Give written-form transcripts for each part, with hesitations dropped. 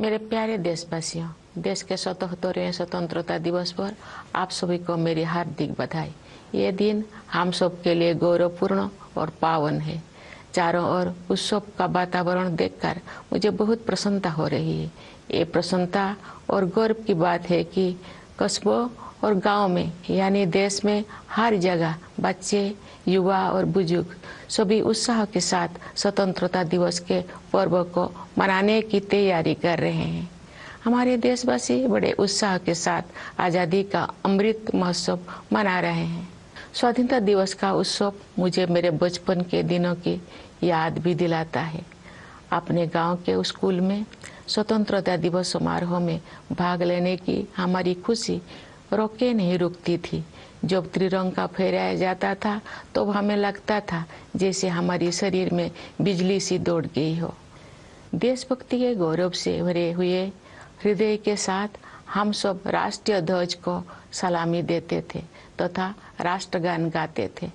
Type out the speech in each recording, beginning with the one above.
मेरे प्यारे देशवासियों, देश के 77वें स्वतंत्रता दिवस पर आप सभी को मेरी हार्दिक बधाई। ये दिन हम सब के लिए गौरवपूर्ण और पावन है। चारों ओर उत्सव का वातावरण देखकर मुझे बहुत प्रसन्नता हो रही है। ये प्रसन्नता और गौरव की बात है कि कस्बों और गांव में यानी देश में हर जगह बच्चे, युवा और बुजुर्ग सभी उत्साह के साथ स्वतंत्रता दिवस के पर्व को मनाने की तैयारी कर रहे हैं। हमारे देशवासी बड़े उत्साह के साथ आज़ादी का अमृत महोत्सव मना रहे हैं। स्वाधीनता दिवस का उत्सव मुझे मेरे बचपन के दिनों की याद भी दिलाता है। अपने गांव के स्कूल में स्वतंत्रता दिवस समारोह में भाग लेने की हमारी खुशी रोके नहीं रुकती थी। जब त्रिरंगा फहराया जाता था तो हमें लगता था जैसे हमारे शरीर में बिजली सी दौड़ गई हो। देशभक्ति के गौरव से भरे हुए हृदय के साथ हम सब राष्ट्रीय ध्वज को सलामी देते थे तथा राष्ट्रगान गाते थे।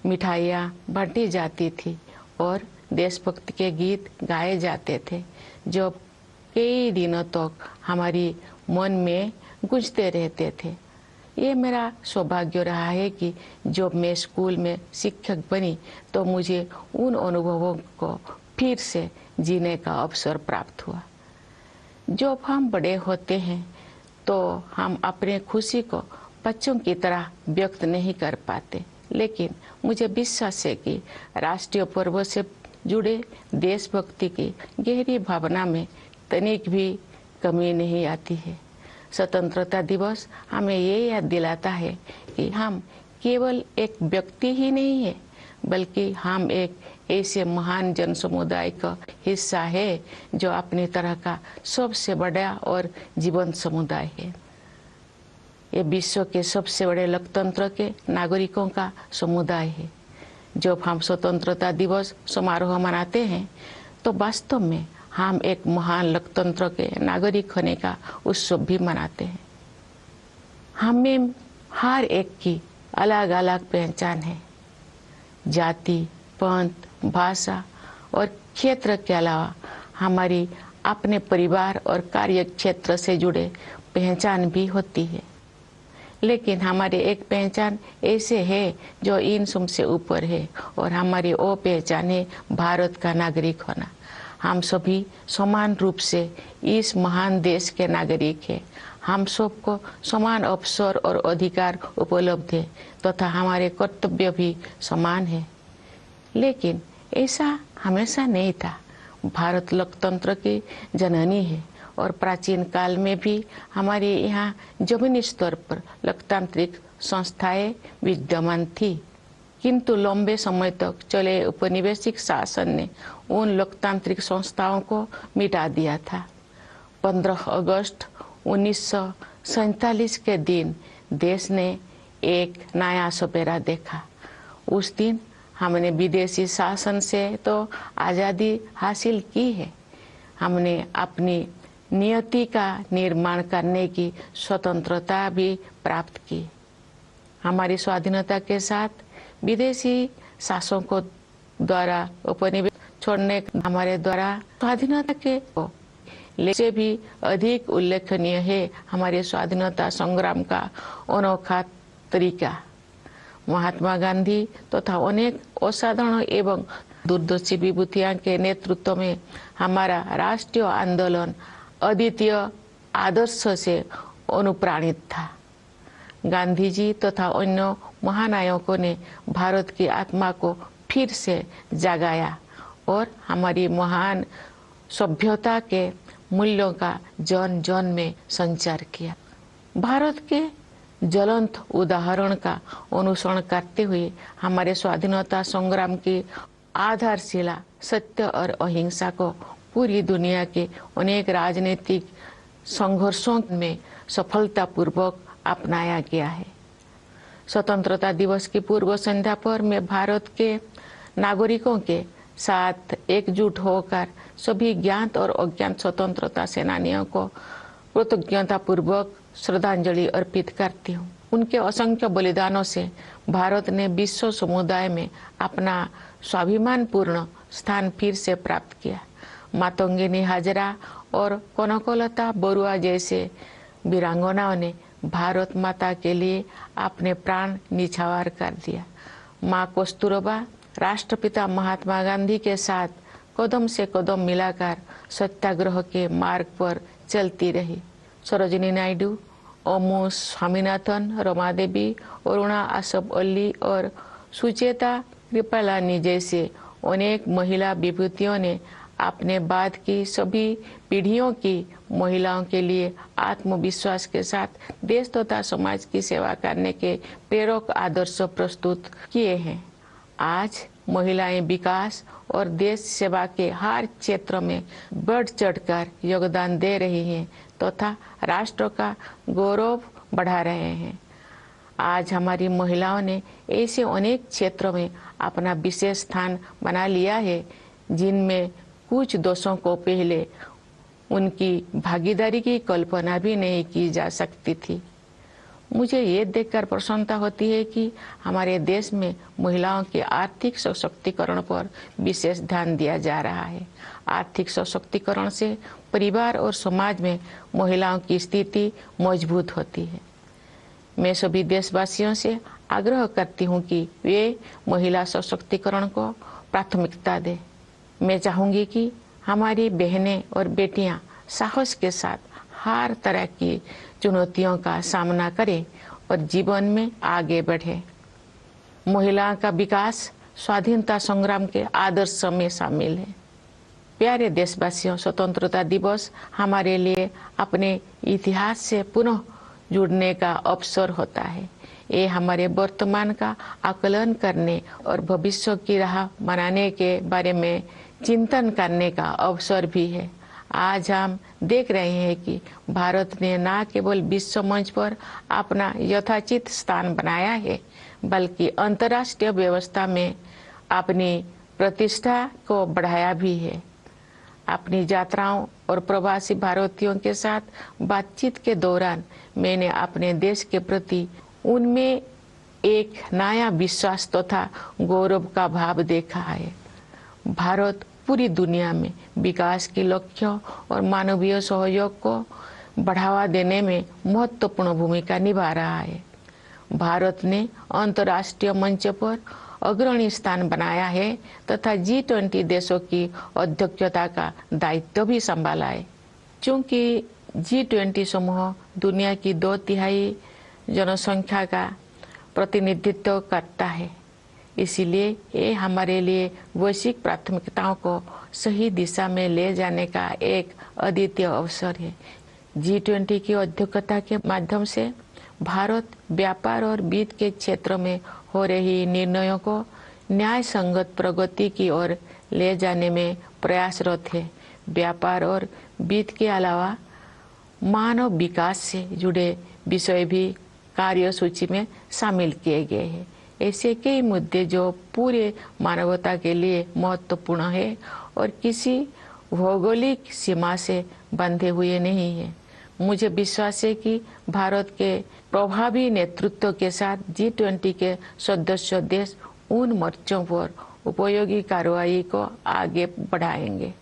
मिठाइयाँ बांटी जाती थी और देशभक्ति के गीत गाए जाते थे जो कई दिनों तक हमारी मन में गूंजते रहते थे। ये मेरा सौभाग्य रहा है कि जब मैं स्कूल में शिक्षक बनी तो मुझे उन अनुभवों को फिर से जीने का अवसर प्राप्त हुआ। जब हम बड़े होते हैं तो हम अपने खुशी को बच्चों की तरह व्यक्त नहीं कर पाते, लेकिन मुझे विश्वास है कि राष्ट्रीय पर्व से जुड़े देशभक्ति की गहरी भावना में तनिक भी कमी नहीं आती है। स्वतंत्रता दिवस हमें ये याद दिलाता है कि हम केवल एक व्यक्ति ही नहीं है, बल्कि हम एक ऐसे महान जन समुदाय का हिस्सा है जो अपनी तरह का सबसे बड़ा और जीवंत समुदाय है। ये विश्व के सबसे बड़े लोकतंत्र के नागरिकों का समुदाय है। जब हम स्वतंत्रता दिवस समारोह मनाते हैं तो वास्तव में हम एक महान लोकतंत्र के नागरिक होने का उत्सव भी मनाते हैं। हमें हर एक की अलग अलग पहचान है। जाति, पंथ, भाषा और क्षेत्र के अलावा हमारी अपने परिवार और कार्य क्षेत्र से जुड़े पहचान भी होती है, लेकिन हमारी एक पहचान ऐसे है जो इन सब से ऊपर है और हमारी वो पहचान है भारत का नागरिक होना। हम सभी समान रूप से इस महान देश के नागरिक हैं। हम सबको समान अवसर और अधिकार उपलब्ध है तथा हमारे कर्तव्य भी समान है। लेकिन ऐसा हमेशा नहीं था। भारत लोकतंत्र की जननी है और प्राचीन काल में भी हमारे यहाँ जमीनी स्तर पर लोकतांत्रिक संस्थाएं विद्यमान थी, किंतु लंबे समय तक चले औपनिवेशिक शासन ने उन लोकतांत्रिक संस्थाओं को मिटा दिया था। 15 अगस्त 1947 के दिन देश ने एक नया सपेरा देखा। उस दिन हमने विदेशी शासन से तो आज़ादी हासिल की है, हमने अपनी नियति का निर्माण करने की स्वतंत्रता भी प्राप्त की। हमारी स्वाधीनता के साथ विदेशी शासकों द्वारा उपनिवेश छोड़ने हमारे द्वारा स्वाधीनता के से भी अधिक उल्लेखनीय है हमारे स्वाधीनता संग्राम का अनोखा तरीका। महात्मा गांधी तथा अनेक असाधारण एवं दूरदर्शी विभूतियों के नेतृत्व में हमारा राष्ट्रीय आंदोलन अद्वितीय आदर्श से अनुप्राणित था। गांधी जी तथा अन्य महानायकों ने भारत की आत्मा को फिर से जगाया और हमारी महान सभ्यता के मूल्यों का जन जन में संचार किया। भारत के ज्वलंत उदाहरण का अनुसरण करते हुए हमारे स्वाधीनता संग्राम की आधारशिला सत्य और अहिंसा को पूरी दुनिया के अनेक राजनीतिक संघर्षों में सफलतापूर्वक अपनाया गया है। स्वतंत्रता दिवस की पूर्व संध्या पर मैं भारत के नागरिकों के साथ एकजुट होकर सभी ज्ञात और अज्ञात स्वतंत्रता सेनानियों को कृतज्ञतापूर्वक श्रद्धांजलि अर्पित करती हूँ। उनके असंख्य बलिदानों से भारत ने विश्व समुदाय में अपना स्वाभिमानपूर्ण स्थान फिर से प्राप्त किया। मातंगिनी हाजरा और कनकलता बरुआ जैसे वीरांगनाओं ने भारत माता के लिए अपने प्राण निछावर कर दिया। माँ कस्तूरबा राष्ट्रपिता महात्मा गांधी के साथ कदम से कदम मिलाकर सत्याग्रह के मार्ग पर चलती रही। सरोजिनी नायडू, ओमू स्वामीनाथन, रमा देवी, अरुणा आसफ अली और सुचेता कृपलानी जैसे अनेक महिला विभूतियों ने अपने बाद की सभी पीढ़ियों की महिलाओं के लिए आत्मविश्वास के साथ देश तथा समाज की सेवा करने के प्रेरक आदर्श प्रस्तुत किए हैं। आज महिलाएं विकास और देश सेवा के हर क्षेत्र में बढ़ चढ़कर योगदान दे रही हैं तथा राष्ट्र का गौरव बढ़ा रहे हैं। आज हमारी महिलाओं ने ऐसे अनेक क्षेत्रों में अपना विशेष स्थान बना लिया है जिनमें कुछ दोषों को पहले उनकी भागीदारी की कल्पना भी नहीं की जा सकती थी। मुझे ये देखकर प्रसन्नता होती है कि हमारे देश में महिलाओं के आर्थिक सशक्तिकरण पर विशेष ध्यान दिया जा रहा है। आर्थिक सशक्तिकरण से परिवार और समाज में महिलाओं की स्थिति मजबूत होती है। मैं सभी देशवासियों से आग्रह करती हूँ कि वे महिला सशक्तिकरण को प्राथमिकता दें। मैं चाहूँगी कि हमारी बहनें और बेटियाँ साहस के साथ हर तरह की चुनौतियों का सामना करें और जीवन में आगे बढ़े। महिलाओं का विकास स्वाधीनता संग्राम के आदर्श में शामिल है। प्यारे देशवासियों, स्वतंत्रता दिवस हमारे लिए अपने इतिहास से पुनः जुड़ने का अवसर होता है। ये हमारे वर्तमान का आकलन करने और भविष्य की राह बनाने के बारे में चिंतन करने का अवसर भी है। आज हम देख रहे हैं कि भारत ने न केवल विश्व मंच पर अपना यथाचित स्थान बनाया है, बल्कि अंतर्राष्ट्रीय व्यवस्था में अपनी प्रतिष्ठा को बढ़ाया भी है। अपनी यात्राओं और प्रवासी भारतीयों के साथ बातचीत के दौरान मैंने अपने देश के प्रति उनमें एक नया विश्वास तथा गौरव का भाव देखा है। भारत पूरी दुनिया में विकास के लक्ष्यों और मानवीय सहयोग को बढ़ावा देने में महत्वपूर्ण भूमिका निभा रहा है। भारत ने अंतर्राष्ट्रीय मंच पर अग्रणी स्थान बनाया है तथा G20 देशों की अध्यक्षता का दायित्व भी संभाला है। चूंकि G20 समूह दुनिया की 2/3 जनसंख्या का प्रतिनिधित्व करता है, इसीलिए ये हमारे लिए वैश्विक प्राथमिकताओं को सही दिशा में ले जाने का एक अद्वितीय अवसर है। G20 की अध्यक्षता के माध्यम से भारत व्यापार और वित्त के क्षेत्र में हो रही निर्णयों को न्याय संगत प्रगति की ओर ले जाने में प्रयासरत है। व्यापार और वित्त के अलावा मानव विकास से जुड़े विषय भी कार्यसूची में शामिल किए गए हैं। ऐसे कई मुद्दे जो पूरे मानवता के लिए महत्वपूर्ण है और किसी भौगोलिक सीमा से बंधे हुए नहीं है। मुझे विश्वास है कि भारत के प्रभावी नेतृत्व के साथ G20 के सदस्य देश उन मोर्चों पर उपयोगी कार्रवाई को आगे बढ़ाएंगे।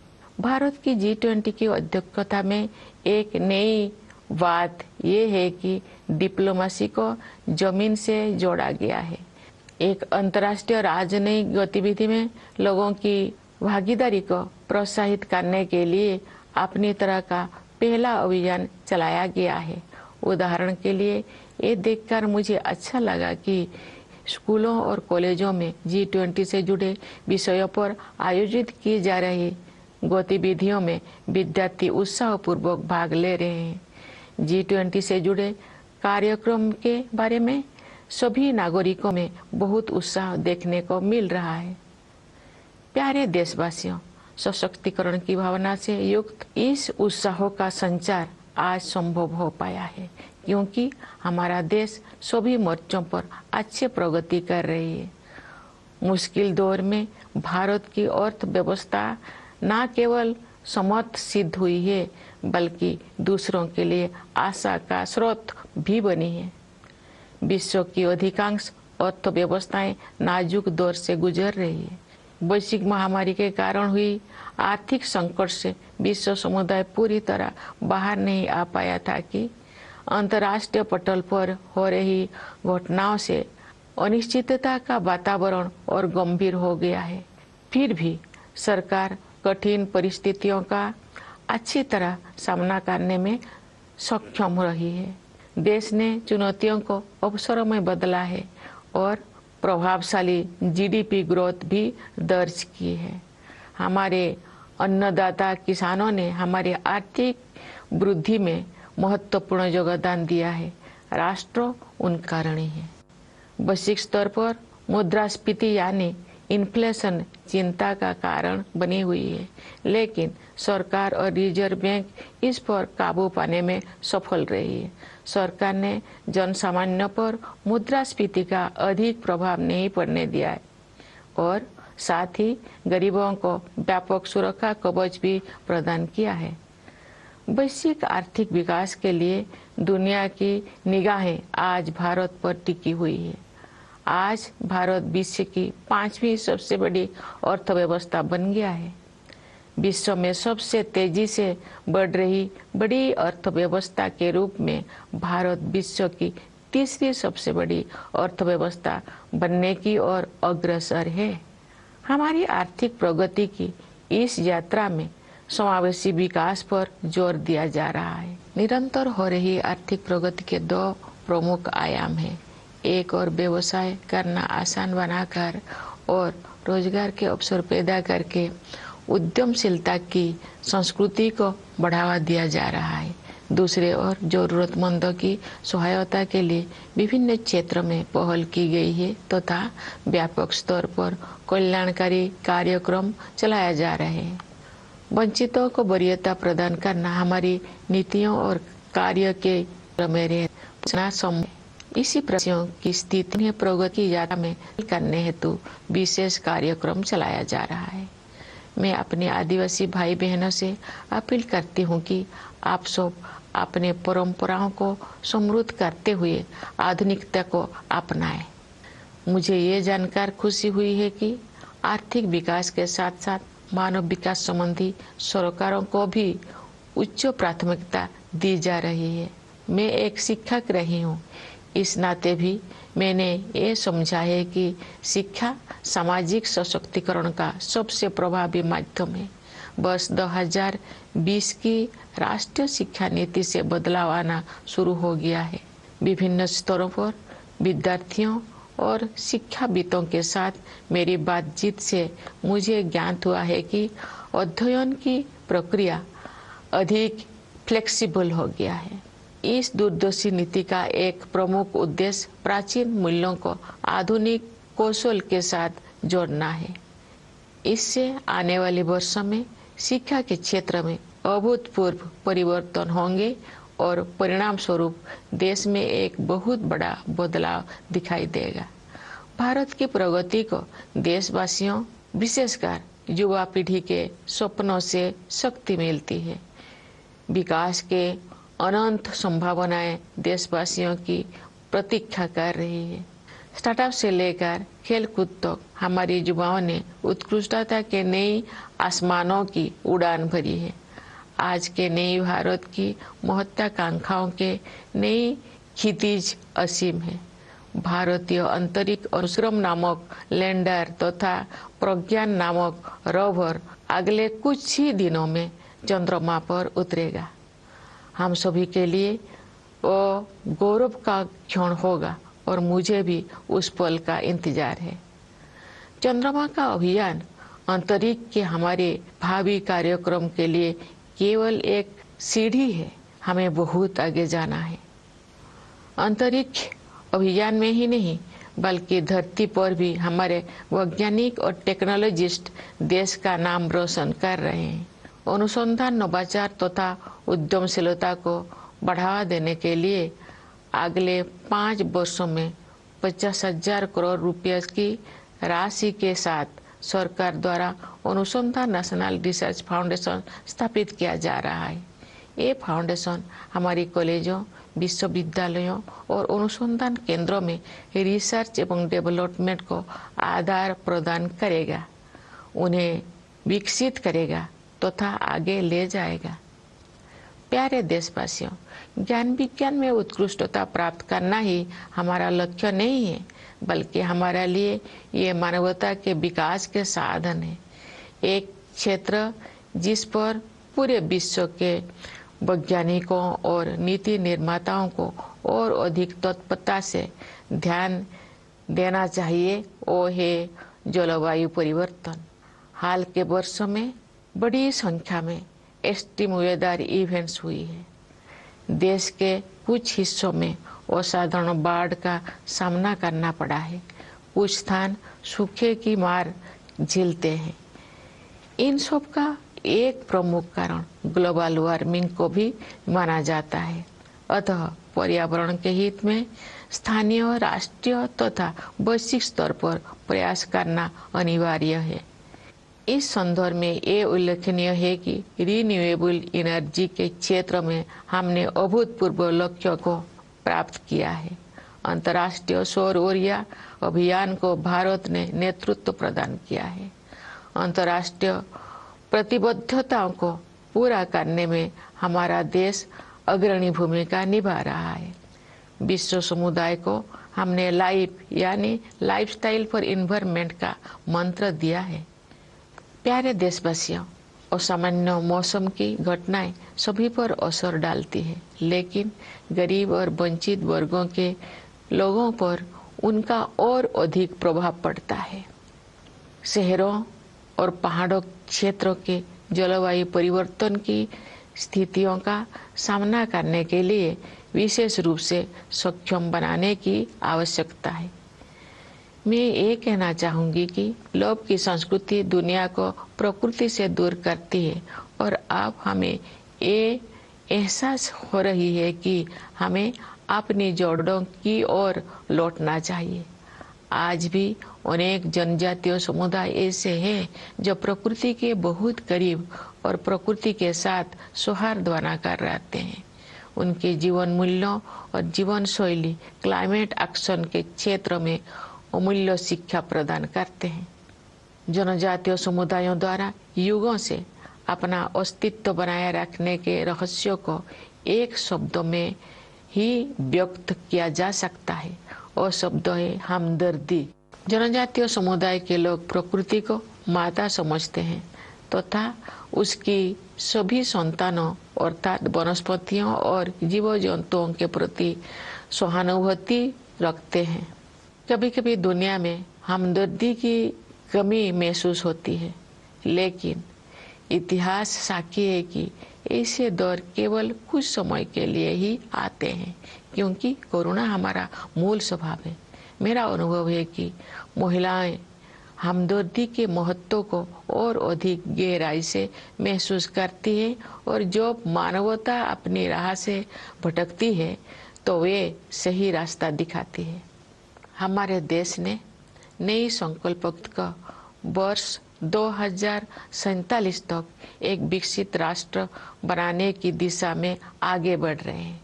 भारत की G20 की अध्यक्षता में एक नई बात यह है कि डिप्लोमेसी को जमीन से जोड़ा गया है। एक अंतर्राष्ट्रीय राजनयिक गतिविधि में लोगों की भागीदारी को प्रोत्साहित करने के लिए अपनी तरह का पहला अभियान चलाया गया है। उदाहरण के लिए ये देखकर मुझे अच्छा लगा कि स्कूलों और कॉलेजों में G20 से जुड़े विषयों पर आयोजित की जा रही गतिविधियों में विद्यार्थी उत्साहपूर्वक भाग ले रहे हैं। G20 से जुड़े कार्यक्रम के बारे में सभी नागरिकों में बहुत उत्साह देखने को मिल रहा है। प्यारे देशवासियों, सशक्तिकरण की भावना से युक्त इस उत्साह का संचार आज संभव हो पाया है क्योंकि हमारा देश सभी मोर्चों पर अच्छी प्रगति कर रही है। मुश्किल दौर में भारत की अर्थव्यवस्था न केवल समर्थ सिद्ध हुई है बल्कि दूसरों के लिए आशा का स्रोत भी बनी है। विश्व की अधिकांश अर्थव्यवस्थाएं नाजुक दौर से गुजर रही है। वैश्विक महामारी के कारण हुई आर्थिक संकट से विश्व समुदाय पूरी तरह बाहर नहीं आ पाया था कि अंतर्राष्ट्रीय पटल पर हो रही घटनाओं से अनिश्चितता का वातावरण और गंभीर हो गया है। फिर भी सरकार कठिन परिस्थितियों का अच्छी तरह सामना करने में सक्षम रही है। देश ने चुनौतियों को अवसरों में बदला है और प्रभावशाली जीडीपी ग्रोथ भी दर्ज की है। हमारे अन्नदाता किसानों ने हमारी आर्थिक वृद्धि में महत्वपूर्ण योगदान दिया है। राष्ट्र उनका ऋणी है। वैश्विक स्तर पर मुद्रास्फीति यानी इन्फ्लेशन चिंता का कारण बनी हुई है, लेकिन सरकार और रिजर्व बैंक इस पर काबू पाने में सफल रही है। सरकार ने जनसामान्य पर मुद्रास्फीति का अधिक प्रभाव नहीं पड़ने दिया है और साथ ही गरीबों को व्यापक सुरक्षा कवच भी प्रदान किया है। वैश्विक आर्थिक विकास के लिए दुनिया की निगाहें आज भारत पर टिकी हुई है। आज भारत विश्व की 5वीं सबसे बड़ी अर्थव्यवस्था बन गया है। विश्व में सबसे तेजी से बढ़ रही बड़ी अर्थव्यवस्था के रूप में भारत विश्व की 3री सबसे बड़ी अर्थव्यवस्था बनने की ओर अग्रसर है। हमारी आर्थिक प्रगति की इस यात्रा में समावेशी विकास पर जोर दिया जा रहा है। निरंतर हो रही आर्थिक प्रगति के 2 प्रमुख आयाम हैं। एक और व्यवसाय करना आसान बनाकर और रोजगार के अवसर पैदा करके उद्यमशीलता की संस्कृति को बढ़ावा दिया जा रहा है। दूसरे ओर जरूरतमंदों की सहायता के लिए विभिन्न क्षेत्रों में पहल की गई है तथा व्यापक स्तर पर कल्याणकारी कार्यक्रम चलाया जा रहे हैं। वंचितों को वरीयता प्रदान करना हमारी नीतियों और कार्य के में इसी प्रश्नों की स्थिति प्रगति की यात्रा में करने हेतु विशेष कार्यक्रम चलाया जा रहा है। मैं अपने आदिवासी भाई बहनों से अपील करती हूँ कि आप सब अपने परंपराओं को समृद्ध करते हुए आधुनिकता को अपनाएं। मुझे ये जानकर खुशी हुई है कि आर्थिक विकास के साथ साथ मानव विकास संबंधी सरकारों को भी उच्च प्राथमिकता दी जा रही है। मैं एक शिक्षक रही हूँ, इस नाते भी मैंने ये समझा है कि शिक्षा सामाजिक सशक्तिकरण का सबसे प्रभावी माध्यम है। वर्ष 2020 की राष्ट्रीय शिक्षा नीति से बदलाव आना शुरू हो गया है। विभिन्न स्तरों पर विद्यार्थियों और शिक्षाविदों के साथ मेरी बातचीत से मुझे ज्ञात हुआ है कि अध्ययन की प्रक्रिया अधिक फ्लेक्सिबल हो गया है। इस दूरदर्शी नीति का एक प्रमुख उद्देश्य प्राचीन मूल्यों को आधुनिक कौशल के साथ जोड़ना है। इससे आने वाले वर्षों में शिक्षा के क्षेत्र में अभूतपूर्व परिवर्तन होंगे और परिणाम स्वरूप देश में एक बहुत बड़ा बदलाव दिखाई देगा। भारत की प्रगति को देशवासियों, विशेषकर युवा पीढ़ी के सपनों से शक्ति मिलती है। विकास के अनंत संभावनाएं देशवासियों की प्रतीक्षा कर रही है। स्टार्टअप से लेकर खेलकूद तक हमारे युवाओं ने उत्कृष्टता के नई आसमानों की उड़ान भरी है। आज के नए भारत की महत्वाकांक्षाओं के नई क्षितिज असीम है। भारतीय अंतरिक्ष अनुक्रम नामक लैंडर तथा प्रज्ञान नामक रोवर अगले कुछ ही दिनों में चंद्रमा पर उतरेगा। हम सभी के लिए वो गौरव का क्षण होगा और मुझे भी उस पल का इंतजार है। चंद्रमा का अभियान अंतरिक्ष के हमारे भावी कार्यक्रम के लिए केवल एक सीढ़ी है। हमें बहुत आगे जाना है। अंतरिक्ष अभियान में ही नहीं बल्कि धरती पर भी हमारे वैज्ञानिक और टेक्नोलॉजिस्ट देश का नाम रोशन कर रहे हैं। अनुसंधान, नवाचार तथा उद्यमशीलता को बढ़ावा देने के लिए अगले 5 वर्षों में 50,000 करोड़ रुपये की राशि के साथ सरकार द्वारा अनुसंधान नेशनल रिसर्च फाउंडेशन स्थापित किया जा रहा है। ये फाउंडेशन हमारी कॉलेजों, विश्वविद्यालयों और अनुसंधान केंद्रों में रिसर्च एवं डेवलपमेंट को आधार प्रदान करेगा। उन्हें विकसित करेगा तथा आगे ले जाएगा। प्यारे देशवासियों, ज्ञान विज्ञान में उत्कृष्टता प्राप्त करना ही हमारा लक्ष्य नहीं है, बल्कि हमारे लिए ये मानवता के विकास के साधन है। एक क्षेत्र जिस पर पूरे विश्व के वैज्ञानिकों और नीति निर्माताओं को और अधिक तत्परता से ध्यान देना चाहिए वो है जलवायु परिवर्तन। हाल के वर्षों में बड़ी संख्या में एक्सट्रीम वेदर इवेंट्स हुई है। देश के कुछ हिस्सों में असाधारण बाढ़ का सामना करना पड़ा है। कुछ स्थान सूखे की मार झेलते हैं। इन सब का एक प्रमुख कारण ग्लोबल वार्मिंग को भी माना जाता है। अतः पर्यावरण के हित में स्थानीय, राष्ट्रीय तथा वैश्विक स्तर पर प्रयास करना अनिवार्य है। इस संदर्भ में ये उल्लेखनीय है कि रिन्यूएबल एनर्जी के क्षेत्र में हमने अभूतपूर्व लक्ष्य को प्राप्त किया है। अंतर्राष्ट्रीय सौर ऊर्जा अभियान को भारत ने नेतृत्व प्रदान किया है। अंतर्राष्ट्रीय प्रतिबद्धताओं को पूरा करने में हमारा देश अग्रणी भूमिका निभा रहा है। विश्व समुदाय को हमने लाइफ यानी लाइफस्टाइल फॉर एनवायरनमेंट का मंत्र दिया है। प्यारे देशवासियों, असामान्य मौसम की घटनाएं सभी पर असर डालती है, लेकिन गरीब और वंचित वर्गों के लोगों पर उनका और अधिक प्रभाव पड़ता है। शहरों और पहाड़ों क्षेत्रों के जलवायु परिवर्तन की स्थितियों का सामना करने के लिए विशेष रूप से सक्षम बनाने की आवश्यकता है। मैं ये कहना चाहूँगी कि लोभ की संस्कृति दुनिया को प्रकृति से दूर करती है और अब हमें ये एहसास हो रही है कि हमें अपनी जड़ों की ओर लौटना चाहिए। आज भी अनेक जनजातीय समुदाय ऐसे हैं जो प्रकृति के बहुत करीब और प्रकृति के साथ सौहार्द बनाकर रहते हैं। उनके जीवन मूल्यों और जीवन शैली क्लाइमेट एक्शन के क्षेत्र में अमूल्य शिक्षा प्रदान करते हैं। जनजातीय समुदायों द्वारा युगों से अपना अस्तित्व बनाए रखने के रहस्य को एक शब्द में ही व्यक्त किया जा सकता है और शब्द है हमदर्दी। जनजातीय समुदाय के लोग प्रकृति को माता समझते हैं तथा उसकी सभी संतानों अर्थात वनस्पतियों और जीव जंतुओं के प्रति सहानुभूति रखते हैं। कभी कभी दुनिया में हमदर्दी की कमी महसूस होती है, लेकिन इतिहास साक्षी है कि ऐसे दौर केवल कुछ समय के लिए ही आते हैं, क्योंकि करुणा हमारा मूल स्वभाव है। मेरा अनुभव है कि महिलाएं हमदर्दी के महत्व को और अधिक गहराई से महसूस करती है और जब मानवता अपनी राह से भटकती है तो वे सही रास्ता दिखाती है। हमारे देश ने नई संकल्प का वर्ष 2047 तक एक विकसित राष्ट्र बनाने की दिशा में आगे बढ़ रहे हैं।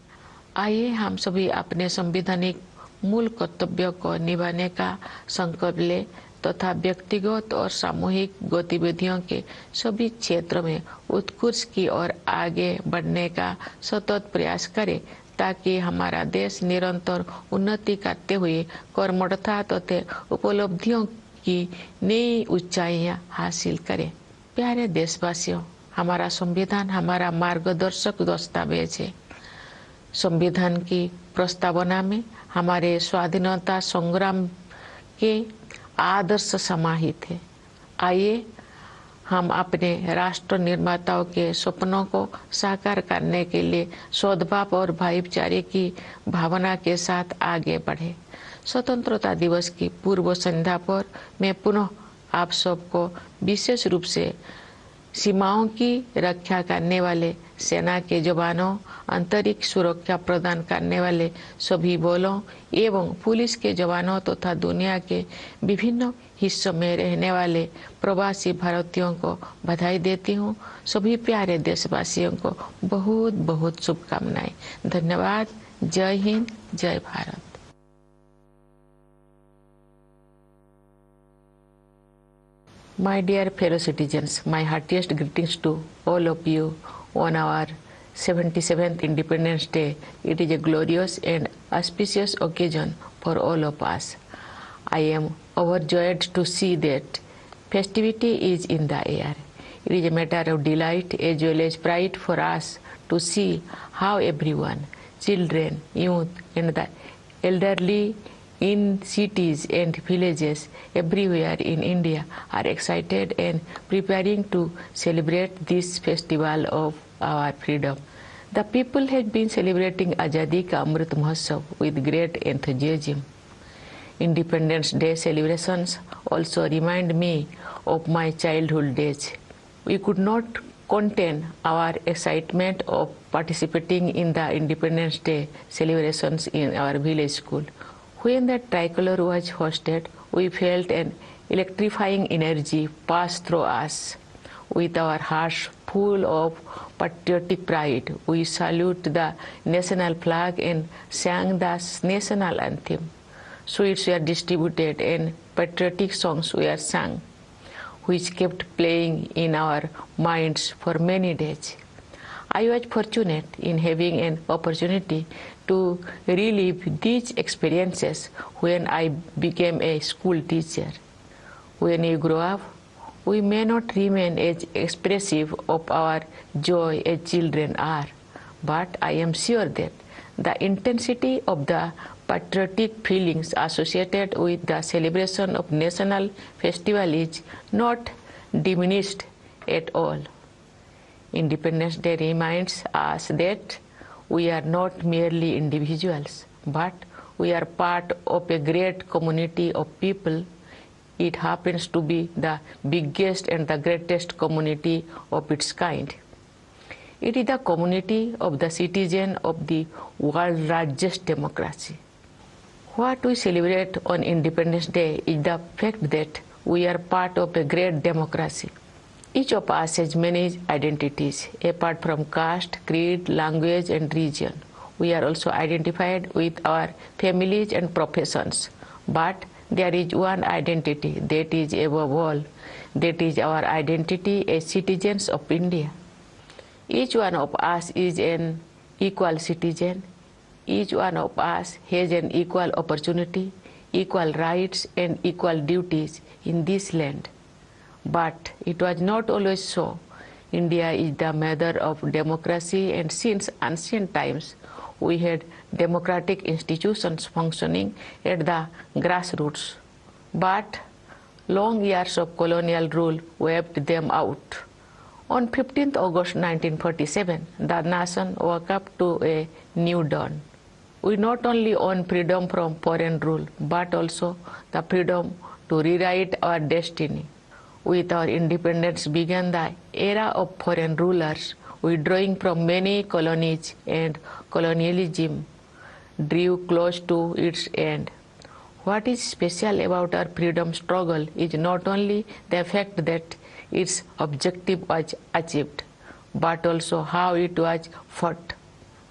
आइए हम सभी अपने संवैधानिक मूल कर्तव्यों को निभाने का संकल्प ले तथा व्यक्तिगत और सामूहिक गतिविधियों के सभी क्षेत्रों में उत्कृष्ट की ओर आगे बढ़ने का सतत प्रयास करें, ताकि हमारा देश निरंतर उन्नति करते हुए कर्मठता तथा उपलब्धियों की नई ऊंचाइयां हासिल करे। प्यारे देशवासियों, हमारा संविधान हमारा मार्गदर्शक दस्तावेज है। संविधान की प्रस्तावना में हमारे स्वाधीनता संग्राम के आदर्श समाहित है। आइए हम अपने राष्ट्र निर्माताओं के सपनों को साकार करने के लिए सद्भाव और भाईचारे की भावना के साथ आगे बढ़े। स्वतंत्रता दिवस की पूर्व संध्या पर मैं पुनः आप सबको विशेष रूप से सीमाओं की रक्षा करने वाले सेना के जवानों, अंतरिक्ष सुरक्षा प्रदान करने वाले सभी बलों एवं पुलिस के जवानों तथा दुनिया के विभिन्न हिस्सों में रहने वाले प्रवासी भारतीयों को बधाई देती हूँ। सभी प्यारे देशवासियों को बहुत बहुत शुभकामनाएं। धन्यवाद। जय हिंद, जय Bharat. My dear fellow citizens, my heartiest greetings to all of you on our 77th Independence Day. It is a glorious and auspicious occasion for all of us. I am overjoyed to see that festivity is in the air. It is a matter of delight as well as pride for us to see how everyone, children, youth, and the elderly in cities and villages everywhere in India are excited and preparing to celebrate this festival of our freedom. The people have been celebrating Azadi Ka Amrit Mahotsav with great enthusiasm. Independence Day celebrations also remind me of my childhood days. We could not contain our excitement of participating in the Independence Day celebrations in our village school. When the tricolor was hoisted, we felt an electrifying energy pass through us. With our hearts full of patriotic pride, we salute the national flag and sang the national anthem. Sweets were distributed and patriotic songs were sung, which kept playing in our minds for many days. I was fortunate in having an opportunity to relive these experiences when I became a school teacher. When we grow up, we may not remain as expressive of our joy as children are, but I am sure that the intensity of the patriotic feelings associated with the celebration of national festival is not diminished at all. Independence Day reminds us that we are not merely individuals, but we are part of a great community of people. It happens to be the biggest and the greatest community of its kind. It is the community of the citizens of the world's largest democracy. What we celebrate on Independence Day is the fact that we are part of a great democracy. Each of us has many identities, apart from caste, creed, language, and region. We are also identified with our families and professions. But there is one identity that is above all, that is our identity as citizens of India. Each one of us is an equal citizen. Each one of us has an equal opportunity, equal rights, and equal duties in this land. But it was not always so. India is the mother of democracy, and since ancient times, we had democratic institutions functioning at the grassroots. But long years of colonial rule wiped them out. On 15th August 1947, the nation woke up to a new dawn. We not only own freedom from foreign rule, but also the freedom to rewrite our destiny. With our independence began the era of foreign rulers, withdrawing from many colonies, and colonialism drew close to its end. What is special about our freedom struggle is not only the fact that its objective was achieved, but also how it was fought.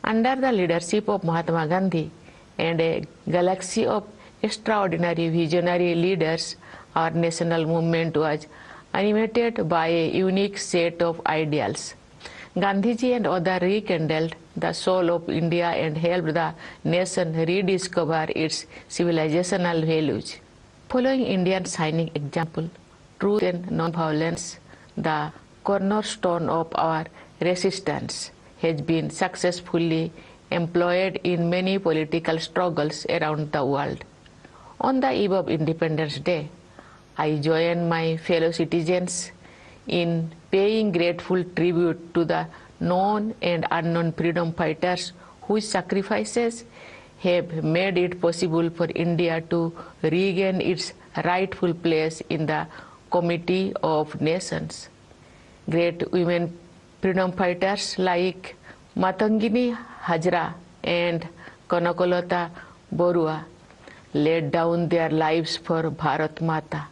Under the leadership of Mahatma Gandhi and a galaxy of extraordinary visionary leaders, our national movement was animated by a unique set of ideals. Gandhiji and others rekindled the soul of India and helped the nation rediscover its civilizational values. Following India's shining example, truth and non-violence, the cornerstone of our resistance, has been successfully employed in many political struggles around the world. On the eve of Independence Day, I join my fellow citizens in paying grateful tribute to the known and unknown freedom fighters whose sacrifices have made it possible for India to regain its rightful place in the Committee of Nations. Great women freedom fighters like Matangini Hajra and Kanakolata Borua laid down their lives for Bharat Mata.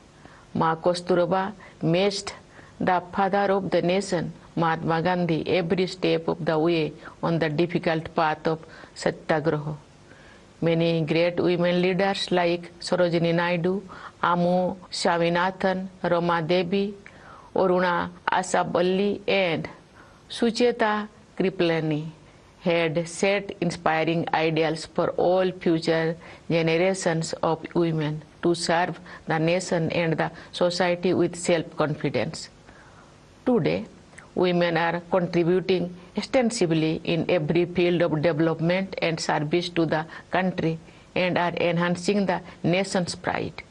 Ma Kosturaba matched the father of the nation, Mahatma Gandhi, every step of the way on the difficult path of Satyagraha. Many great women leaders like Sarojini Naidu, Amu Swaminathan, Rama Devi, Aruna Asaballi, and Sucheta Kripalani had set inspiring ideals for all future generations of women to serve the nation and the society with self-confidence. Today, women are contributing extensively in every field of development and service to the country and are enhancing the nation's pride.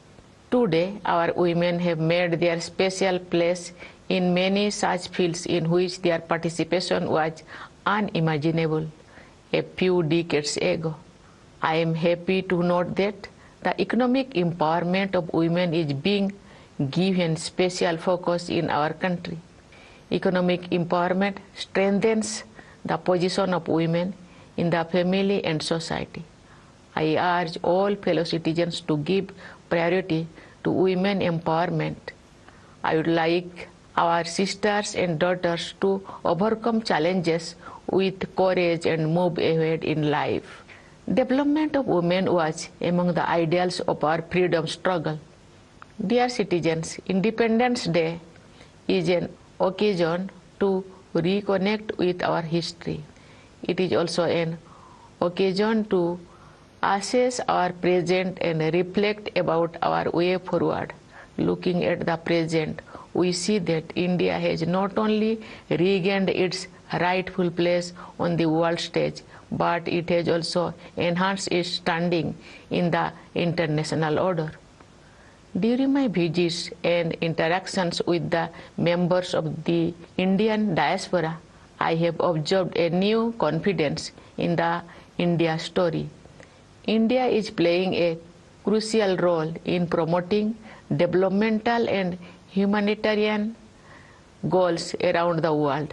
Today, our women have made their special place in many such fields in which their participation was unimaginable a few decades ago. I am happy to note that the economic empowerment of women is being given special focus in our country. Economic empowerment strengthens the position of women in the family and society. I urge all fellow citizens to give priority to women empowerment. I would like our sisters and daughters to overcome challenges with courage and move ahead in life. Development of women was among the ideals of our freedom struggle. Dear citizens, Independence Day is an occasion to reconnect with our history. It is also an occasion to assess our present and reflect about our way forward. Looking at the present, we see that India has not only regained its rightful place on the world stage, but it has also enhanced its standing in the international order. During my visits and interactions with the members of the Indian diaspora, I have observed a new confidence in the India story. India is playing a crucial role in promoting developmental and humanitarian goals around the world.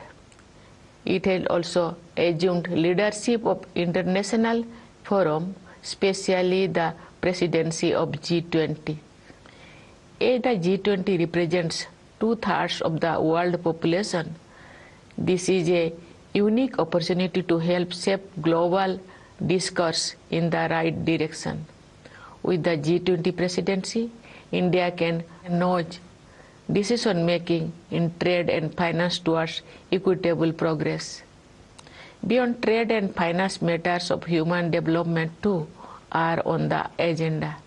It has also assumed leadership of international forums, especially the presidency of G20. As the G20 represents 2/3 of the world population, this is a unique opportunity to help shape global discourse in the right direction. With the G20 presidency, India can nudge decision-making in trade and finance towards equitable progress. Beyond trade and finance, matters of human development too are on the agenda.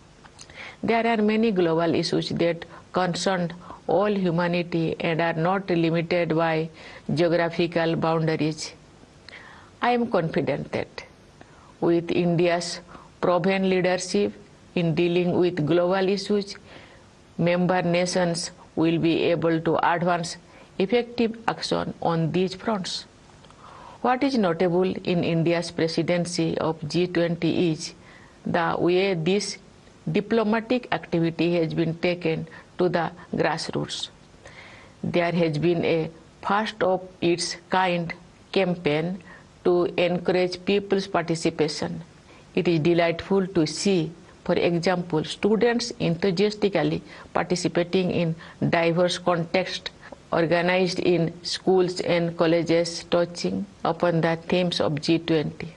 There are many global issues that concern all humanity and are not limited by geographical boundaries. I am confident that with India's proven leadership in dealing with global issues, member nations will be able to advance effective action on these fronts. What is notable in India's presidency of G20 is the way this diplomatic activity has been taken to the grassroots. There has been a first of its kind campaign to encourage people's participation. It is delightful to see, for example, students enthusiastically participating in diverse contexts organized in schools and colleges touching upon the themes of G20.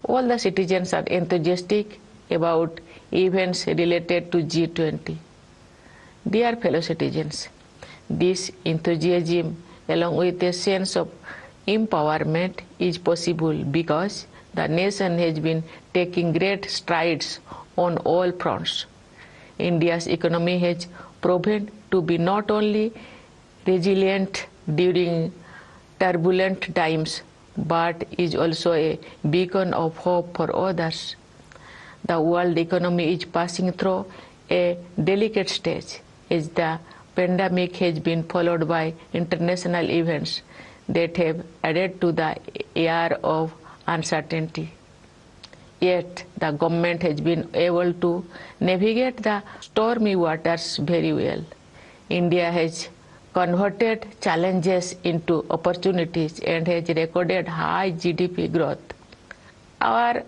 All the citizens are enthusiastic about events related to G20. Dear fellow citizens, this enthusiasm along with a sense of empowerment is possible because the nation has been taking great strides on all fronts. India's economy has proven to be not only resilient during turbulent times, but is also a beacon of hope for others. The world economy is passing through a delicate stage as the pandemic has been followed by international events that have added to the air of uncertainty. Yet the government has been able to navigate the stormy waters very well. India has converted challenges into opportunities and has recorded high GDP growth. Our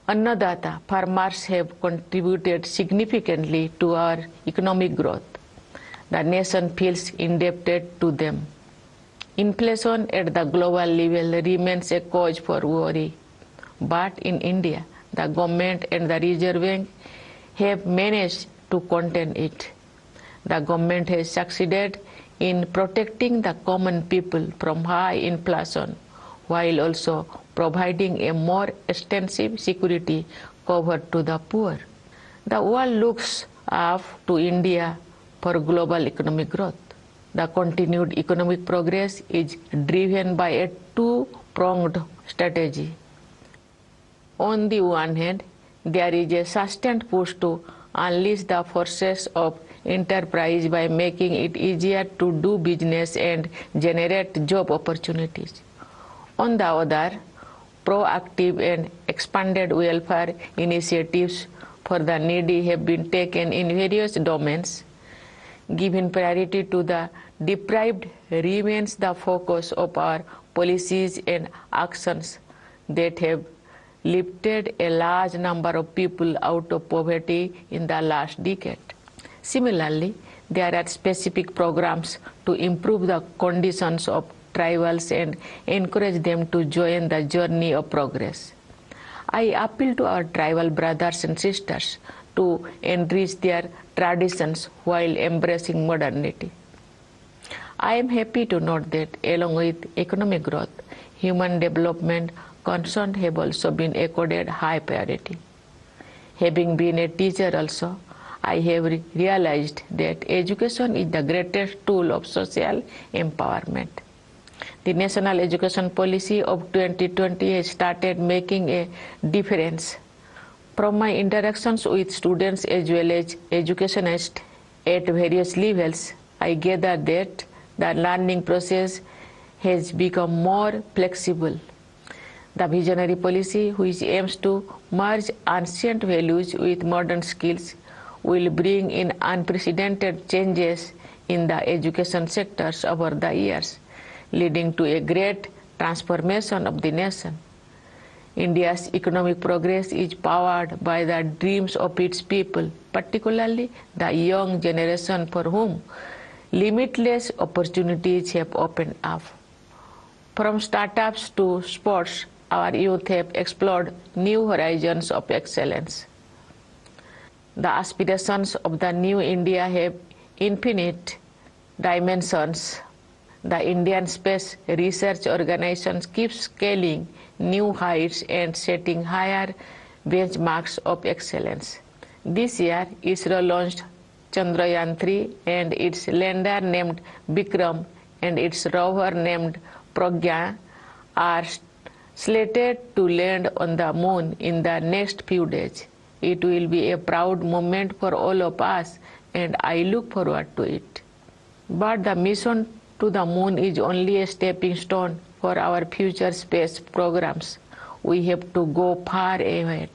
Annadata farmers have contributed significantly to our economic growth. The nation feels indebted to them. Inflation at the global level remains a cause for worry. But in India, the government and the Reserve Bank have managed to contain it. The government has succeeded in protecting the common people from high inflation, while also providing a more extensive security cover to the poor. The world looks up to India for global economic growth. The continued economic progress is driven by a two-pronged strategy. On the one hand, there is a sustained push to unleash the forces of enterprise by making it easier to do business and generate job opportunities. On the other, proactive and expanded welfare initiatives for the needy have been taken in various domains. Giving priority to the deprived remains the focus of our policies and actions that have lifted a large number of people out of poverty in the last decade. Similarly, there are specific programs to improve the conditions of tribals and encourage them to join the journey of progress. I appeal to our tribal brothers and sisters to enrich their traditions while embracing modernity. I am happy to note that along with economic growth, human development concerns have also been accorded high priority. Having been a teacher also, I have realized that education is the greatest tool of social empowerment. The National Education Policy of 2020 has started making a difference. From my interactions with students as well as educationists at various levels, I gather that the learning process has become more flexible. The visionary policy, which aims to merge ancient values with modern skills, will bring in unprecedented changes in the education sectors over the years, leading to a great transformation of the nation. India's economic progress is powered by the dreams of its people, particularly the young generation for whom limitless opportunities have opened up. From startups to sports, our youth have explored new horizons of excellence. The aspirations of the new India have infinite dimensions. The Indian Space Research Organization keeps scaling new heights and setting higher benchmarks of excellence. This year, ISRO launched Chandrayaan-3 and its lander named Vikram and its rover named Pragya are slated to land on the moon in the next few days. It will be a proud moment for all of us, and I look forward to it. But the mission to the moon is only a stepping stone for our future space programs. We have to go far ahead.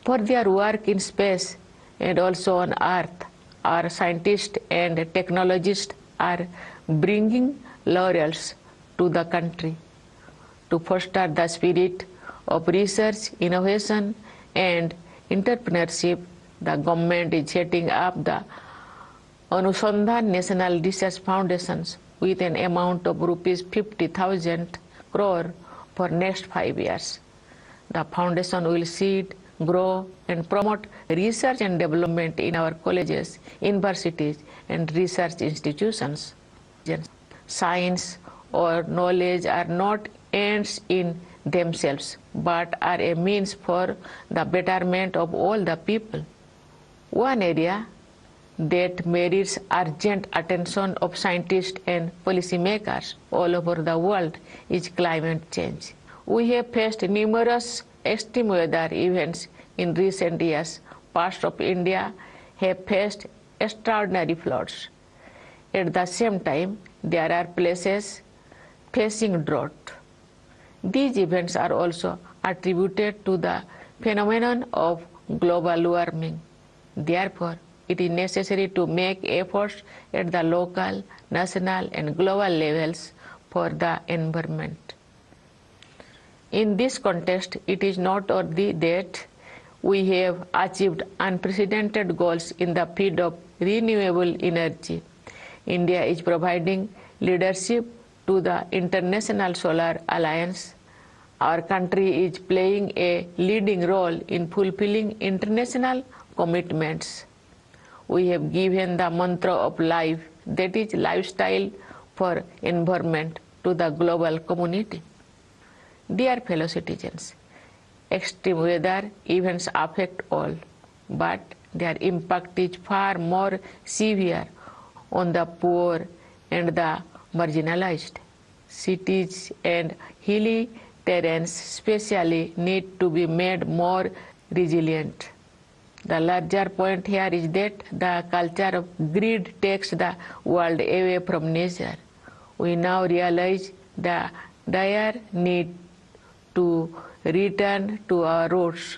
For their work in space and also on Earth, our scientists and technologists are bringing laurels to the country. To foster the spirit of research, innovation, and entrepreneurship, the government is setting up the Anusandhan National Research Foundations with an amount of rupees 50,000 crore for next 5 years. The foundation will seed, grow, and promote research and development in our colleges, universities, and research institutions. Science or knowledge are not ends in themselves, but are a means for the betterment of all the people. One area that merits urgent attention of scientists and policymakers all over the world is climate change. We have faced numerous extreme weather events in recent years. Parts of India have faced extraordinary floods. At the same time, there are places facing drought. These events are also attributed to the phenomenon of global warming. Therefore, it is necessary to make efforts at the local, national, and global levels for the environment. In this context, it is noteworthy that we have achieved unprecedented goals in the field of renewable energy. India is providing leadership to the International Solar Alliance, Our country is playing a leading role in fulfilling international commitments. We have given the mantra of life, that is lifestyle for environment, to the global community. Dear fellow citizens, extreme weather events affect all, but their impact is far more severe on the poor and the marginalized. Cities and hilly terrains especially need to be made more resilient. The larger point here is that the culture of greed takes the world away from nature. We now realize the dire need to return to our roots.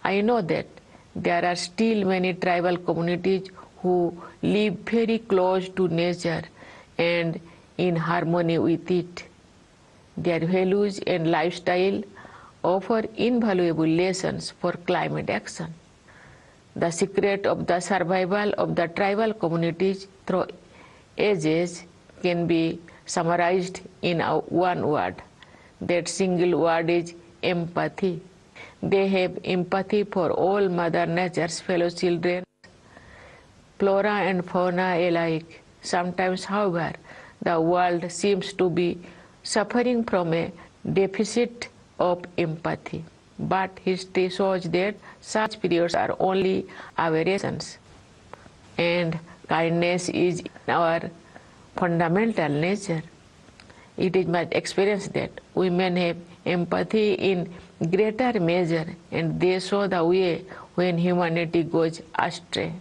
I know that there are still many tribal communities who live very close to nature and in harmony with it. Their values and lifestyle offer invaluable lessons for climate action. The secret of the survival of the tribal communities through ages can be summarized in one word. That single word is empathy. They have empathy for all Mother Nature's fellow children, flora and fauna alike. Sometimes, however, the world seems to be suffering from a deficit of empathy. But history shows that such periods are only aberrations, and kindness is our fundamental nature. It is my experience that women have empathy in greater measure, and they show the way when humanity goes astray.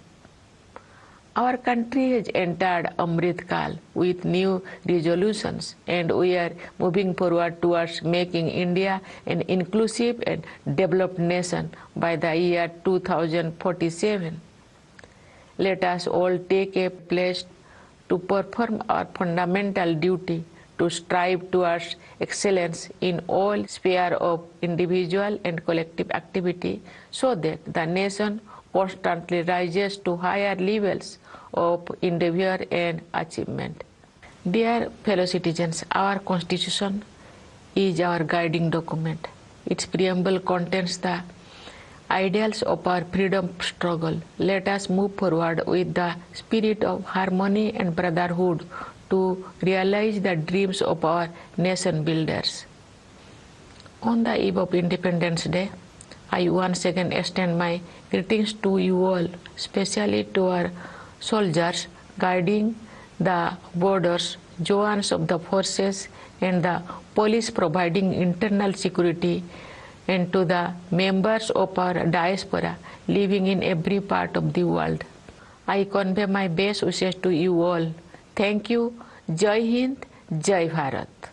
Our country has entered Amrit Kal with new resolutions, and we are moving forward towards making India an inclusive and developed nation by the year 2047. Let us all take a pledge to perform our fundamental duty to strive towards excellence in all spheres of individual and collective activity, so that the nation constantly rises to higher levels of endeavor and achievement. Dear fellow citizens, our Constitution is our guiding document. Its preamble contains the ideals of our freedom struggle. Let us move forward with the spirit of harmony and brotherhood to realize the dreams of our nation builders. On the eve of Independence Day, I once again extend my greetings to you all, especially to our soldiers guarding the borders, Jawans of the forces, and the police providing internal security, and to the members of our diaspora living in every part of the world. I convey my best wishes to you all. Thank you. Jai Hind, Jai Bharat.